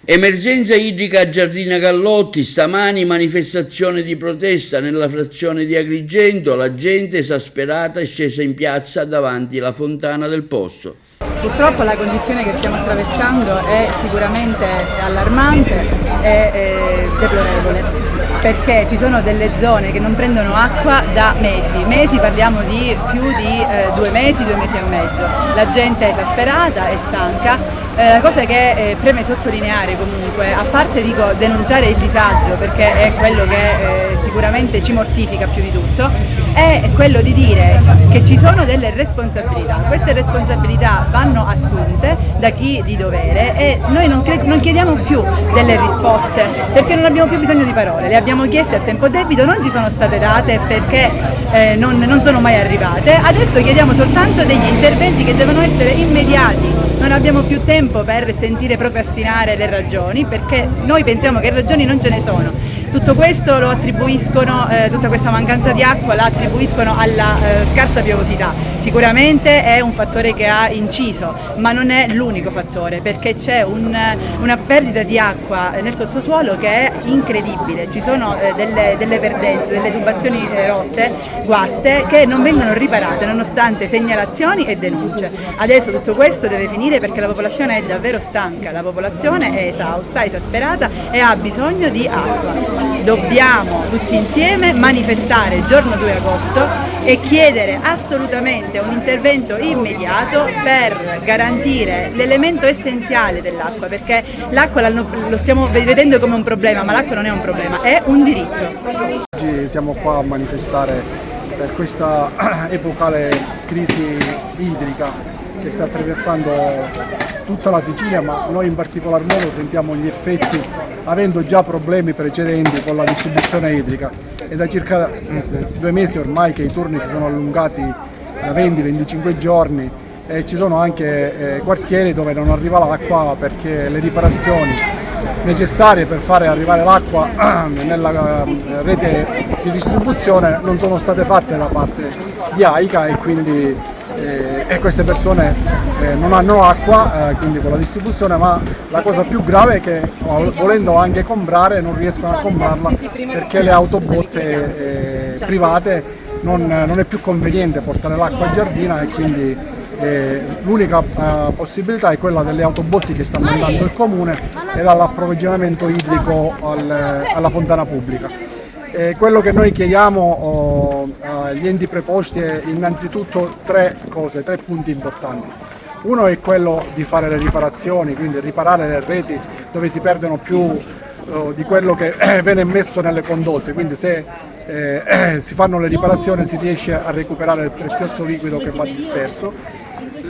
Emergenza idrica a Giardina Gallotti, stamani manifestazione di protesta nella frazione di Agrigento, la gente esasperata è scesa in piazza davanti alla fontana del posto. Purtroppo la condizione che stiamo attraversando è sicuramente allarmante e deplorevole, perché ci sono delle zone che non prendono acqua da mesi, parliamo di più di 2 mesi e mezzo. La gente è esasperata, è stanca. La cosa che preme sottolineare comunque, a parte denunciare il disagio, perché è quello che sicuramente ci mortifica più di tutto, è quello di dire che ci sono delle responsabilità. Queste responsabilità vanno assunte da chi di dovere e noi non chiediamo più delle risposte, perché non abbiamo più bisogno di parole. Le abbiamo chieste a tempo debito, non ci sono state date perché non sono mai arrivate. Adesso chiediamo soltanto degli interventi che devono essere immediati. Non abbiamo più tempo per sentire procrastinare le ragioni, perché noi pensiamo che ragioni non ce ne sono. Tutto questo lo attribuiscono, tutta questa mancanza di acqua la attribuiscono alla scarsa piovosità. Sicuramente è un fattore che ha inciso, ma non è l'unico fattore, perché c'è una perdita di acqua nel sottosuolo che è incredibile. Ci sono delle perdenze, delle tubazioni rotte, guaste, che non vengono riparate nonostante segnalazioni e denunce. Adesso tutto questo deve finire perché la popolazione è davvero stanca, la popolazione è esausta, esasperata e ha bisogno di acqua. Dobbiamo tutti insieme manifestare il giorno 2 agosto e chiedere assolutamente un intervento immediato per garantire l'elemento essenziale dell'acqua, perché l'acqua lo stiamo vedendo come un problema, ma l'acqua non è un problema, è un diritto. Oggi siamo qua a manifestare per questa epocale crisi idrica che sta attraversando tutta la Sicilia, ma noi in particolar modo sentiamo gli effetti avendo già problemi precedenti con la distribuzione idrica. È da circa 2 mesi ormai che i turni si sono allungati da 20-25 giorni e ci sono anche quartieri dove non arriva l'acqua perché le riparazioni necessarie per fare arrivare l'acqua nella rete di distribuzione non sono state fatte da parte di AICA e quindi queste persone non hanno acqua, quindi con la distribuzione, ma la cosa più grave è che volendo anche comprare non riescono a comprarla perché le autobotte private non è più conveniente portare l'acqua a Giardina e quindi l'unica possibilità è quella delle autobotti che sta mandando il comune e dall'approvvigionamento idrico alla fontana pubblica. Quello che noi chiediamo agli enti preposti è innanzitutto 3 punti importanti. Uno è quello di fare le riparazioni, quindi riparare le reti dove si perdono più di quello che viene messo nelle condotte, quindi se si fanno le riparazioni si riesce a recuperare il prezioso liquido che va disperso.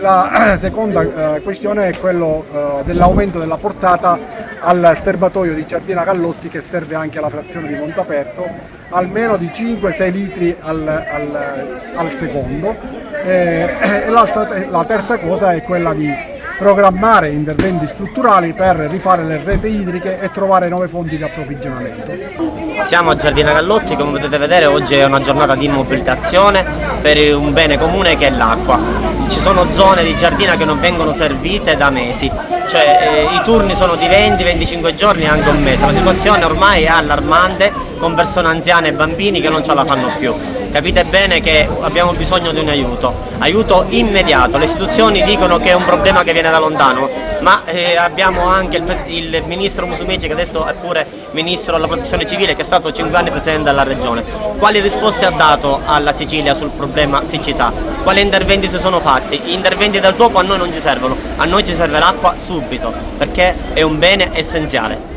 La seconda questione è quello dell'aumento della portata al serbatoio di Giardina Gallotti che serve anche alla frazione di Montaperto, almeno di 5-6 litri al secondo. La terza cosa è quella di programmare interventi strutturali per rifare le reti idriche e trovare nuove fonti di approvvigionamento. Siamo a Giardina Gallotti, come potete vedere oggi è una giornata di mobilitazione per un bene comune che è l'acqua. Ci sono zone di Giardina che non vengono servite da mesi, cioè i turni sono di 20-25 giorni e anche un mese. La situazione ormai è allarmante con persone anziane e bambini che non ce la fanno più. Capite bene che abbiamo bisogno di un aiuto immediato. Le istituzioni dicono che è un problema che viene da lontano, ma abbiamo anche il ministro Musumeci che adesso è pure ministro della protezione civile, che è stato 5 anni presidente della regione. Quali risposte ha dato alla Sicilia sul problema siccità? Quali interventi si sono fatti? Gli interventi del dopo a noi non ci servono, a noi ci serve l'acqua subito, perché è un bene essenziale.